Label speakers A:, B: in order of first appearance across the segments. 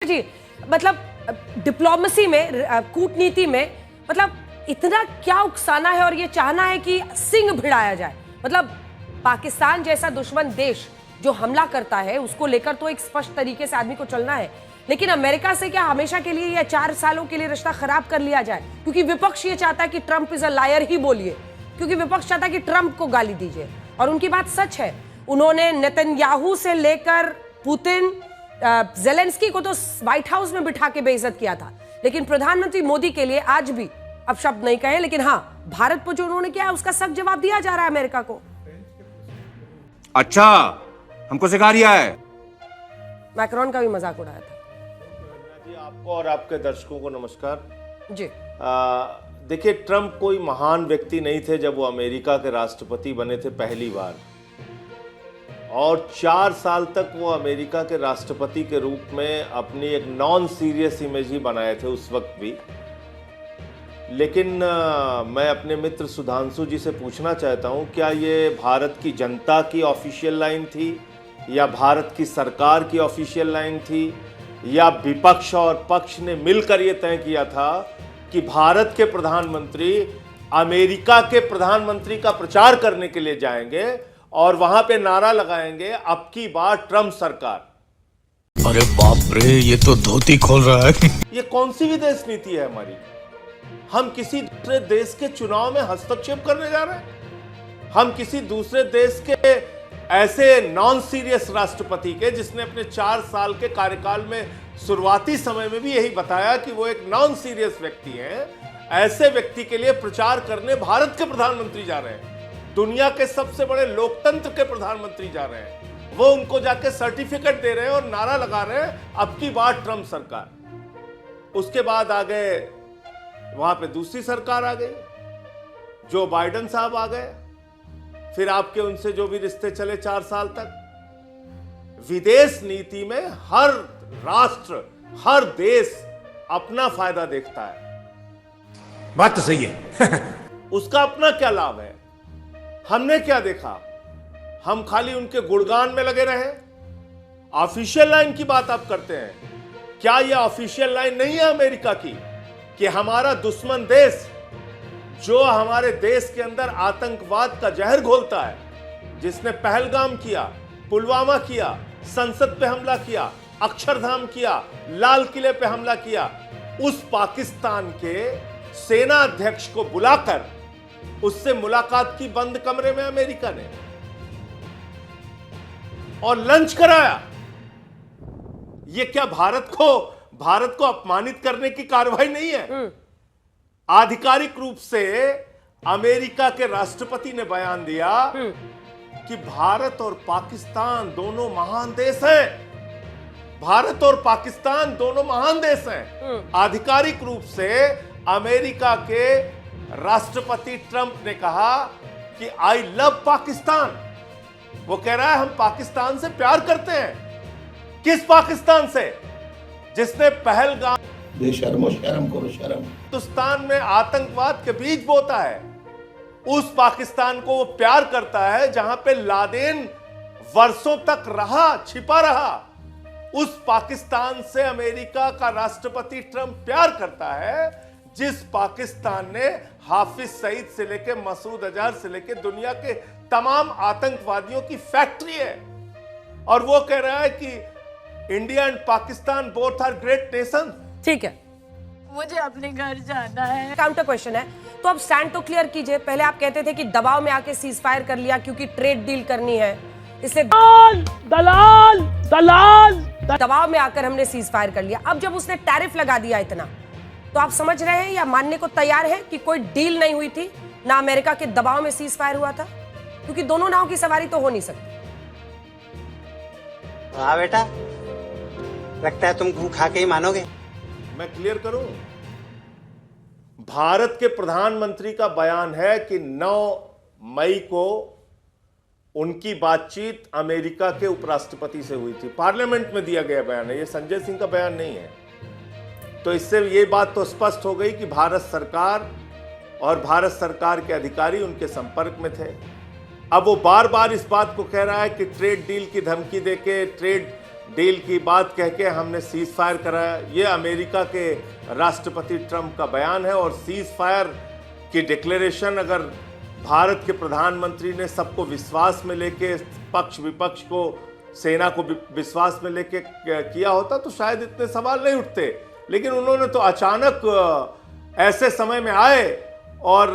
A: जी, मतलब डिप्लोमेसी में, कूटनीति में, मतलब इतना क्या उकसाना है और ये चाहना है कि सिंह भिड़ाया जाए। मतलब पाकिस्तान जैसा दुश्मन देश जो हमला करता है उसको लेकर तो एक स्पष्ट तरीके से आदमी को चलना है, लेकिन अमेरिका से क्या हमेशा के लिए या 4 सालों के लिए रिश्ता खराब कर लिया जाए? क्योंकि विपक्ष ये चाहता है कि ट्रंप इज अ लायर ही बोलिए, क्योंकि विपक्ष चाहता है कि ट्रंप को गाली दीजिए, और उनकी बात सच है। उन्होंने नेतन्याहू से लेकर पुतिन, ज़ेलेंस्की को तो व्हाइट हाउस में बिठा के बेइज्जत किया था, लेकिन प्रधानमंत्री मोदी के लिए आज भी, अब शब्द नहीं कहे, लेकिन हाँ, भारत पर जो उन्होंने किया है उसका सख्त जवाब दिया जा रहा है अमेरिका को।
B: अच्छा, हमको सिखा रिया है।
A: मैक्रोन का भी मजाक उड़ाया था।
C: जी, आपको और आपके दर्शकों को नमस्कार
A: जी।
C: देखिए, ट्रंप कोई महान व्यक्ति नहीं थे जब वो अमेरिका के राष्ट्रपति बने थे पहली बार, और 4 साल तक वो अमेरिका के राष्ट्रपति के रूप में अपनी एक नॉन सीरियस इमेज ही बनाए थे उस वक्त भी। लेकिन मैं अपने मित्र सुधांशु जी से पूछना चाहता हूं, क्या ये भारत की जनता की ऑफिशियल लाइन थी, या भारत की सरकार की ऑफिशियल लाइन थी, या विपक्ष और पक्ष ने मिलकर ये तय किया था कि भारत के प्रधानमंत्री अमेरिका के प्रधानमंत्री का प्रचार करने के लिए जाएंगे और वहां पे नारा लगाएंगे, अब की बार ट्रंप सरकार।
D: अरे बाप रे, ये तो धोती खोल रहा है।
C: ये कौन सी विदेश नीति है हमारी? हम किसी दूसरे देश के चुनाव में हस्तक्षेप करने जा रहे हैं? हम किसी दूसरे देश के ऐसे नॉन सीरियस राष्ट्रपति के, जिसने अपने 4 साल के कार्यकाल में शुरुआती समय में भी यही बताया कि वो एक नॉन सीरियस व्यक्ति हैं, ऐसे व्यक्ति के लिए प्रचार करने भारत के प्रधानमंत्री जा रहे हैं, दुनिया के सबसे बड़े लोकतंत्र के प्रधानमंत्री जा रहे हैं, वो उनको जाके सर्टिफिकेट दे रहे हैं और नारा लगा रहे हैं, अब की बार ट्रंप सरकार। उसके बाद आ गए, वहां पे दूसरी सरकार आ गई, जो बाइडेन साहब आ गए, फिर आपके उनसे जो भी रिश्ते चले 4 साल तक। विदेश नीति में हर राष्ट्र, हर देश अपना फायदा देखता है।
E: बात तो सही है।
C: उसका अपना क्या लाभ है? हमने क्या देखा? हम खाली उनके गुणगान में लगे रहे। ऑफिशियल लाइन की बात आप करते हैं, क्या यह ऑफिशियल लाइन नहीं है अमेरिका की कि हमारा दुश्मन देश जो हमारे देश के अंदर आतंकवाद का जहर घोलता है, जिसने पहलगाम किया, पुलवामा किया, संसद पे हमला किया, अक्षरधाम किया, लाल किले पे हमला किया, उस पाकिस्तान के सेना अध्यक्ष को बुलाकर उससे मुलाकात की बंद कमरे में अमेरिका ने, और लंच कराया। ये क्या भारत को अपमानित करने की कार्रवाई नहीं है? आधिकारिक रूप से अमेरिका के राष्ट्रपति ने बयान दिया कि भारत और पाकिस्तान दोनों महान देश हैं। भारत और पाकिस्तान दोनों महान देश हैं। आधिकारिक रूप से अमेरिका के राष्ट्रपति ट्रंप ने कहा कि आई लव पाकिस्तान। वो कह रहा है हम पाकिस्तान से प्यार करते हैं। किस पाकिस्तान से? जिसने पहलगाम,
E: बेशर्मो शर्म करो शर्म,
C: हिंदुस्तान में आतंकवाद के बीज बोता है, उस पाकिस्तान को वो प्यार करता है जहां पे लादेन वर्षों तक रहा, छिपा रहा। उस पाकिस्तान से अमेरिका का राष्ट्रपति ट्रंप प्यार करता है, जिस पाकिस्तान ने हाफिज सईद से लेके मसूद अजहर से लेके दुनिया के तमाम आतंकवादियों की फैक्ट्री है। और वो कह रहा है कि India and Pakistan both are great nation.
A: ठीक है,
F: मुझे अपने घर जाना है।
A: काउंटर क्वेश्चन है, तो अब स्टैंड तो क्लियर कीजिए। पहले आप कहते थे कि दबाव में आके सीज फायर कर लिया क्योंकि ट्रेड डील करनी है, इसलिए दलाल दबाव में आकर हमने सीज फायर कर लिया। अब जब उसने टैरिफ लगा दिया इतना, तो आप समझ रहे हैं या मानने को तैयार है कि कोई डील नहीं हुई थी, ना अमेरिका के दबाव में सीज फायर हुआ था? क्योंकि दोनों नाव की सवारी तो हो नहीं सकती।
G: हाँ बेटा, लगता है तुम घू खा के ही मानोगे।
C: मैं क्लियर करूं, भारत के प्रधानमंत्री का बयान है कि 9 मई को उनकी बातचीत अमेरिका के उपराष्ट्रपति से हुई थी। पार्लियामेंट में दिया गया बयान है, ये संजय सिंह का बयान नहीं है। तो इससे ये बात तो स्पष्ट हो गई कि भारत सरकार और भारत सरकार के अधिकारी उनके संपर्क में थे। अब वो बार बार इस बात को कह रहा है कि ट्रेड डील की धमकी देके, ट्रेड डील की बात कह के हमने सीज फायर कराया। ये अमेरिका के राष्ट्रपति ट्रंप का बयान है। और सीज फायर की डिक्लेरेशन अगर भारत के प्रधानमंत्री ने सबको विश्वास में लेके, पक्ष विपक्ष को, सेना को विश्वास में लेके किया होता तो शायद इतने सवाल नहीं उठते। लेकिन उन्होंने तो अचानक ऐसे समय में आए और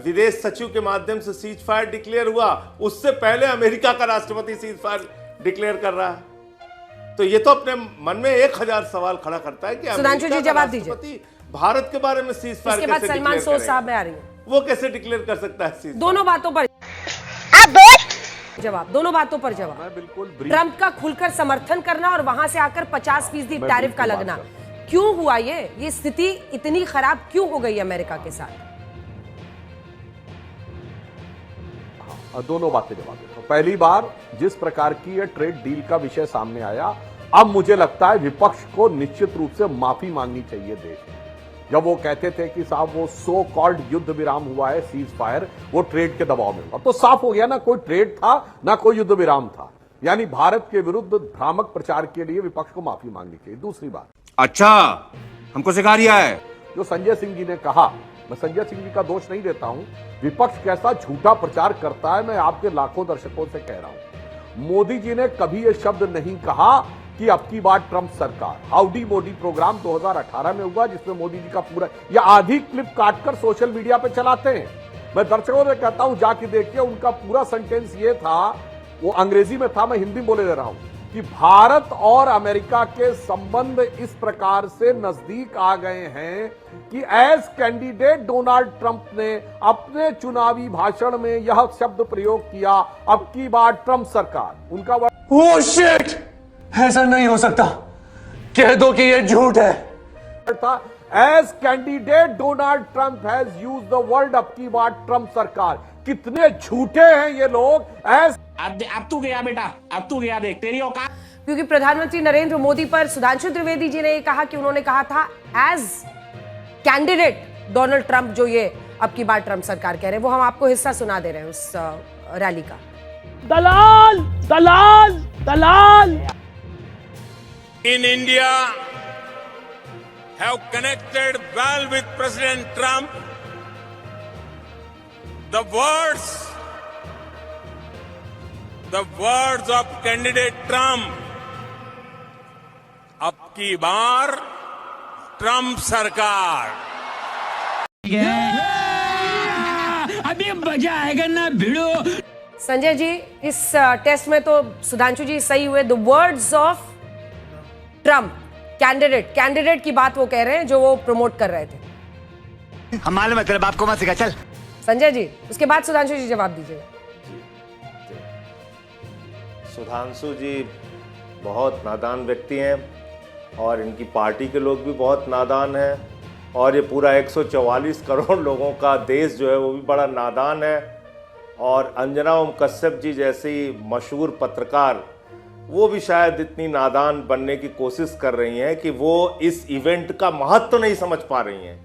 C: विदेश सचिव के माध्यम से सीज फायर डिक्लेयर हुआ। उससे पहले अमेरिका का राष्ट्रपति सीज फायर डिक्लेयर कर रहा है। तो ये तो अपने मन में 1000 सवाल खड़ा करता है कि
A: सुधांशु जी जवाब दीजिए।
C: राष्ट्रपति भारत के बारे में सीज फायर
A: इसके बाद सलमान सोज साहब में आ रही है,
C: वो कैसे डिक्लेयर कर सकता है सीज?
A: दोनों बातों पर जवाब, दोनों बातों पर जवाब।
H: बिल्कुल
A: ट्रंप का खुलकर समर्थन करना और वहां से आकर 50% टैरिफ का लगना, क्यों हुआ ये स्थिति इतनी खराब क्यों हो गई अमेरिका के साथ?
H: दोनों बातें जवाब देता हूं। पहली बार जिस प्रकार की यह ट्रेड डील का विषय सामने आया, अब मुझे लगता है विपक्ष को निश्चित रूप से माफी मांगनी चाहिए देश में। जब वो कहते थे कि साहब वो सो कॉल्ड युद्ध विराम हुआ है, सीज फायर, वो ट्रेड के दबाव में हुआ, तो साफ हो गया ना कोई ट्रेड था ना कोई युद्ध विराम था। यानी भारत के विरुद्ध भ्रामक प्रचार के लिए विपक्ष को माफी मांगनी चाहिए। दूसरी बात,
B: अच्छा, हमको सिखा रिया है।
H: जो संजय सिंह जी ने कहा, मैं संजय सिंह जी का दोष नहीं देता हूं, विपक्ष कैसा झूठा प्रचार करता है मैं आपके लाखों दर्शकों से कह रहा हूं। मोदी जी ने कभी यह शब्द नहीं कहा कि अब की बार ट्रंप सरकार। हाउडी मोदी प्रोग्राम 2018 में हुआ जिसमें मोदी जी का पूरा या आधी क्लिप काटकर सोशल मीडिया पे चलाते हैं। मैं दर्शकों से कहता हूं जाके देखिए, उनका पूरा सेंटेंस ये था, वो अंग्रेजी में था, मैं हिंदी में बोले दे रहा हूं, कि भारत और अमेरिका के संबंध इस प्रकार से नजदीक आ गए हैं कि एज कैंडिडेट डोनाल्ड ट्रंप ने अपने चुनावी भाषण में यह शब्द प्रयोग किया, अब की बार ट्रंप सरकार। उनका
I: ओह शिट, ऐसा नहीं हो सकता, कह दो कि यह झूठ है।
H: As candidate Donald Trump has used the word अब की बार ट्रंप सरकार। कितने झूठे हैं ये लोग।
I: अब तू गया बेटा, अब तू गया, देख तेरी औकात।
A: क्योंकि प्रधानमंत्री नरेंद्र मोदी पर सुधांशु त्रिवेदी जी ने कहा कि उन्होंने कहा था एज कैंडिडेट डोनाल्ड ट्रंप, जो ये अब की बार ट्रंप सरकार कह रहे हैं, वो हम आपको हिस्सा सुना दे रहे हैं उस रैली का।
I: दलाल दलाल दलाल।
J: In India have connected well with President Trump. The words of candidate Trump, अब की बार ट्रंप सरकार।
I: अभी मजा आएगा ना भिड़ो।
A: संजय जी, इस टेस्ट में तो सुधांशु जी सही हुए। The words of Trump, candidate की बात वो कह रहे हैं जो वो प्रमोट कर रहे थे।
G: हम मालूम है तेरे बाप को मत सिखा, चल।
A: संजय जी, उसके बाद सुधांशु जी जवाब दीजिएगा।
C: सुधांशु जी बहुत नादान व्यक्ति हैं और इनकी पार्टी के लोग भी बहुत नादान हैं और ये पूरा 144 करोड़ लोगों का देश जो है वो भी बड़ा नादान है। और अंजना ओम कश्यप जी जैसी मशहूर पत्रकार, वो भी शायद इतनी नादान बनने की कोशिश कर रही हैं कि वो इस इवेंट का महत्व तो नहीं समझ पा रही हैं।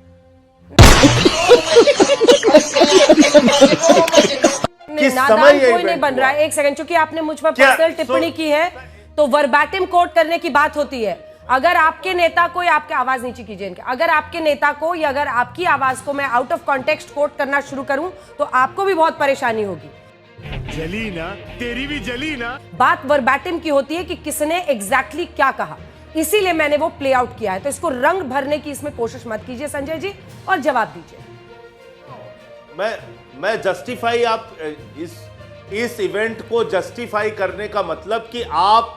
A: नादान कोई नहीं बन रहा है। एक सेकंड, चूंकि आपने मुझ पर पर्सनल टिप्पणी की है तो वर्बैटिम कोट करने की बात होती है। अगर आपके नेता को, या आपके आवाज नीचे कीजिए इनके, अगर आपके नेता को या अगर आपकी आवाज को मैं आउट ऑफ कॉन्टेक्स्ट कोट करना शुरू करूं तो आपको भी बहुत परेशानी होगी।
J: जली ना, तेरी भी जली ना।
A: बात वर्बैटिम की होती है कि किसने एग्जैक्टली क्या कहा, इसीलिए मैंने वो प्ले आउट किया है। तो इसको रंग भरने की इसमें कोशिश मत कीजिए संजय जी, और जवाब दीजिए।
C: मैं जस्टिफाई, आप इस इवेंट को जस्टिफाई करने का मतलब कि आप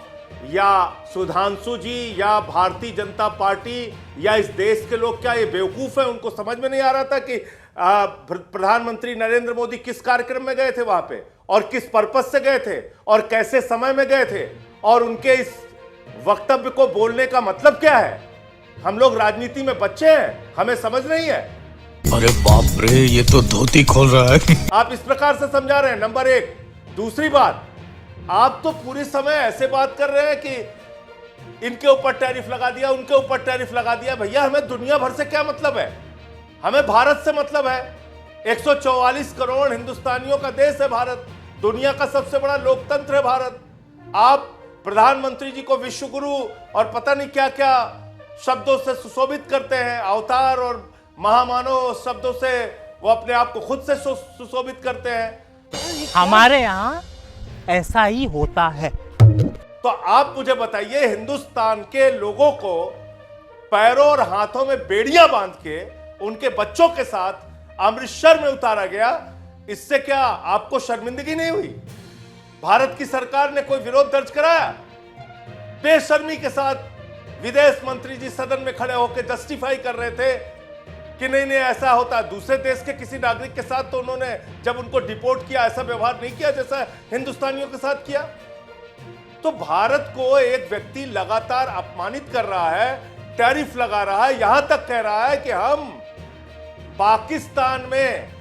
C: या सुधांशु जी या भारतीय जनता पार्टी या इस देश के लोग क्या ये बेवकूफ है? उनको समझ में नहीं आ रहा था कि प्रधानमंत्री नरेंद्र मोदी किस कार्यक्रम में गए थे वहां पे, और किस पर्पस से गए थे, और कैसे समय में गए थे, और उनके इस वक्तव्य को बोलने का मतलब क्या है? हम लोग राजनीति में बच्चे हैं, हमें समझ नहीं है।
D: अरे बाप रे, ये तो धोती खोल रहा है।
C: आप इस प्रकार से समझा रहे हैं, नंबर एक। दूसरी बात, आप तो पूरे समय ऐसे बात कर रहे हैं कि इनके ऊपर टैरिफ लगा दिया, उनके ऊपर टैरिफ लगा दिया। भैया, हमें दुनिया भर से क्या मतलब है? हमें भारत से मतलब है। 144 करोड़ हिंदुस्तानियों का देश है भारत, दुनिया का सबसे बड़ा लोकतंत्र है भारत। आप प्रधानमंत्री जी को विश्व गुरु और पता नहीं क्या क्या शब्दों से सुशोभित करते हैं, अवतार और महामानव शब्दों से वो अपने आप को खुद से सुशोभित करते हैं।
G: हमारे यहाँ ऐसा ही होता है।
C: तो आप मुझे बताइए, हिंदुस्तान के लोगों को पैरों और हाथों में बेड़ियां बांध के उनके बच्चों के साथ अमृतसर में उतारा गया, इससे क्या आपको शर्मिंदगी नहीं हुई? भारत की सरकार ने कोई विरोध दर्ज कराया? बेशर्मी के साथ विदेश मंत्री जी सदन में खड़े होकर जस्टिफाई कर रहे थे कि नहीं नहीं ऐसा होता। दूसरे देश के किसी नागरिक के साथ तो उन्होंने जब उनको डिपोर्ट किया ऐसा व्यवहार नहीं किया जैसा हिंदुस्तानियों के साथ किया। तो भारत को एक व्यक्ति लगातार अपमानित कर रहा है, टैरिफ लगा रहा है, यहां तक कह रहा है कि हम पाकिस्तान में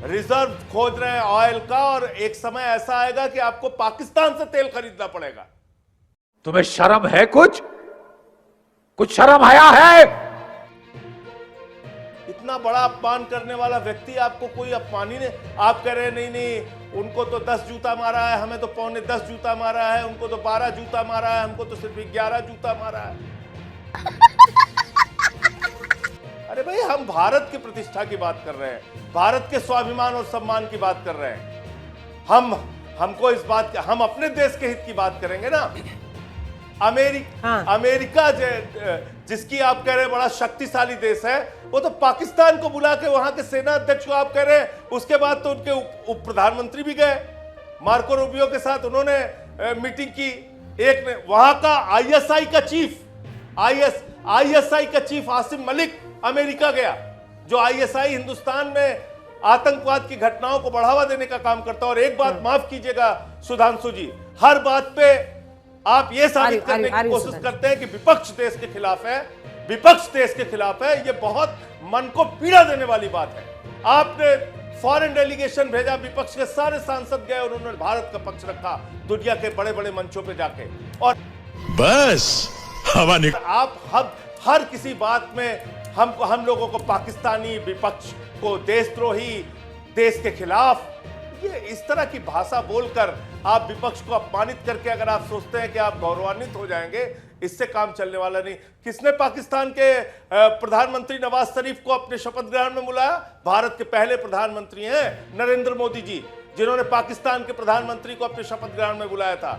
C: रिजर्व खोज रहे हैं ऑयल का और एक समय ऐसा आएगा कि आपको पाकिस्तान से तेल खरीदना पड़ेगा।
H: तुम्हें शर्म है? कुछ शर्म आया है?
C: इतना बड़ा अपमान करने वाला व्यक्ति आपको कोई अपमान ही नहीं। आप कह रहे हैं नहीं नहीं उनको तो 10 जूता मारा है, हमें तो 9.25 जूता मारा है, उनको तो 12 जूता मारा है, हमको तो सिर्फ 11 जूता मारा है। अरे भाई, हम भारत की प्रतिष्ठा की बात कर रहे हैं, भारत के स्वाभिमान और सम्मान की बात कर रहे हैं। हमको इस बात हम अपने देश के हित की बात करेंगे ना। अमेरिका जिसकी आप कह रहे हैं बड़ा शक्तिशाली देश है, वो तो पाकिस्तान को बुला के वहां के सेना अध्यक्ष को आप कह रहे हैं, उसके बाद तो उनके उप प्रधानमंत्री भी गए, मार्को रूबियो के साथ उन्होंने मीटिंग की। एक ने वहां का आईएसआई का चीफ आसिम मलिक अमेरिका गया, जो आईएसआई हिंदुस्तान में आतंकवाद की घटनाओं को बढ़ावा देने का काम करता है। और एक बात माफ कीजिएगा सुधांशु जी, हर बात पे आप ये साबित करने की कोशिश करते हैं कि विपक्ष देश के खिलाफ है, विपक्ष देश के खिलाफ है। ये बहुत मन को पीड़ा देने वाली बात है। आपने फॉरेन डेलीगेशन भेजा, विपक्ष के सारे सांसद गए और उन्होंने भारत का पक्ष रखा दुनिया के बड़े बड़े मंचों पे जाके। और
J: बस हवा निकल।
C: आप हर किसी बात में हम लोगों को पाकिस्तानी, विपक्ष को देशद्रोही, देश के खिलाफ, ये इस तरह की भाषा बोलकर आप विपक्ष को अपमानित करके अगर आप सोचते हैं कि आप गौरवान्वित हो जाएंगे, इससे काम चलने वाला नहीं। किसने पाकिस्तान के प्रधानमंत्री नवाज शरीफ को अपने शपथ ग्रहण में बुलाया? भारत के पहले प्रधानमंत्री हैं नरेंद्र मोदी जी, जिन्होंने पाकिस्तान के प्रधानमंत्री को अपने शपथ ग्रहण में बुलाया था।